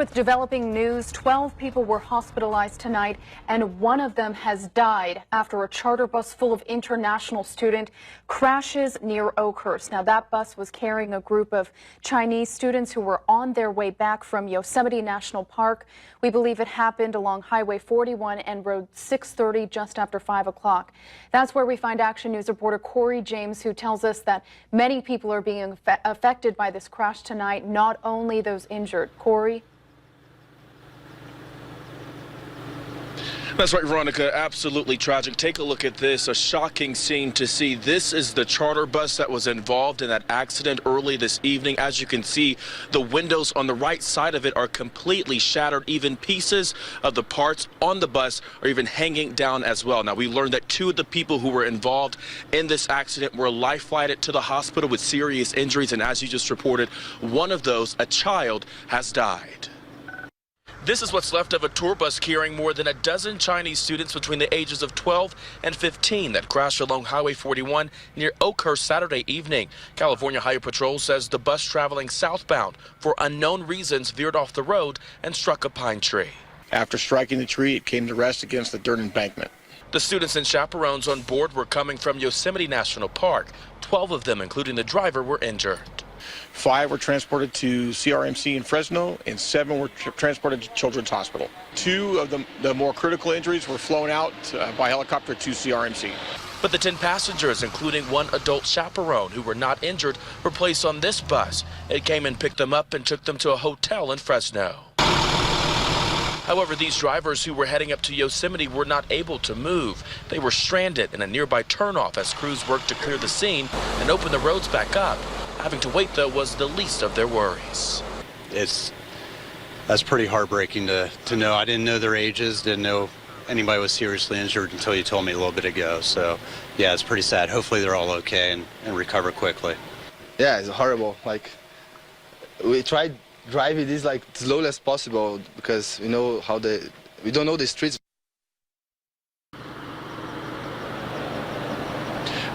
With developing news, 12 people were hospitalized tonight, and one of them has died after a charter bus full of international students crashes near Oakhurst. Now, that bus was carrying a group of Chinese students who were on their way back from Yosemite National Park. We believe it happened along Highway 41 and Road 630 just after 5 o'clock. That's where we find Action News reporter Corey James, who tells us that many people are being affected by this crash tonight, not only those injured. Corey? That's right, Veronica. Absolutely tragic. Take a look at this. A shocking scene to see. This is the charter bus that was involved in that accident early this evening. As you can see, the windows on the right side of it are completely shattered. Even pieces of the parts on the bus are even hanging down as well. Now, we learned that two of the people who were involved in this accident were life flighted to the hospital with serious injuries. And as you just reported, one of those, a child, has died. This is what's left of a tour bus carrying more than a dozen Chinese students between the ages of 12 and 15 that crashed along Highway 41 near Oakhurst Saturday evening. California Highway Patrol says the bus traveling southbound for unknown reasons veered off the road and struck a pine tree. After striking the tree, it came to rest against the dirt embankment. The students and chaperones on board were coming from Yosemite National Park. 12 of them, including the driver, were injured. 5 were transported to CRMC in Fresno, and 7 were transported to Children's Hospital. 2 of the more critical injuries were flown out by helicopter to CRMC. But the 10 passengers, including one adult chaperone who were not injured, were placed on this bus. It came and picked them up and took them to a hotel in Fresno. However, these drivers who were heading up to Yosemite were not able to move. They were stranded in a nearby turnoff as crews worked to clear the scene and open the roads back up. Having to wait, though, was the least of their worries. That's pretty heartbreaking to know. I didn't know their ages, didn't know anybody was seriously injured until you told me a little bit ago. So, yeah, it's pretty sad. Hopefully they're all okay and recover quickly. Yeah, it's horrible. Like, we tried driving this like slow as possible because we know we don't know the streets.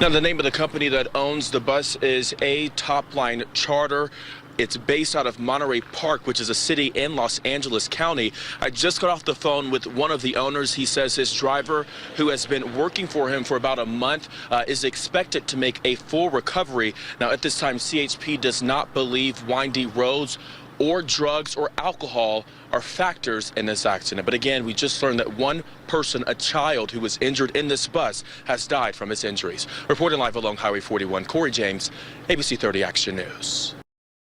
Now, the name of the company that owns the bus is A Topline Charter. It's based out of Monterey Park, which is a city in Los Angeles County. I just got off the phone with one of the owners. He says his driver, who has been working for him for about a month, is expected to make a full recovery. Now, at this time, CHP does not believe windy roads or drugs or alcohol are factors in this accident. But again, we just learned that one person, a child who was injured in this bus, has died from his injuries. Reporting live along Highway 41, Corey James, ABC 30 Action News.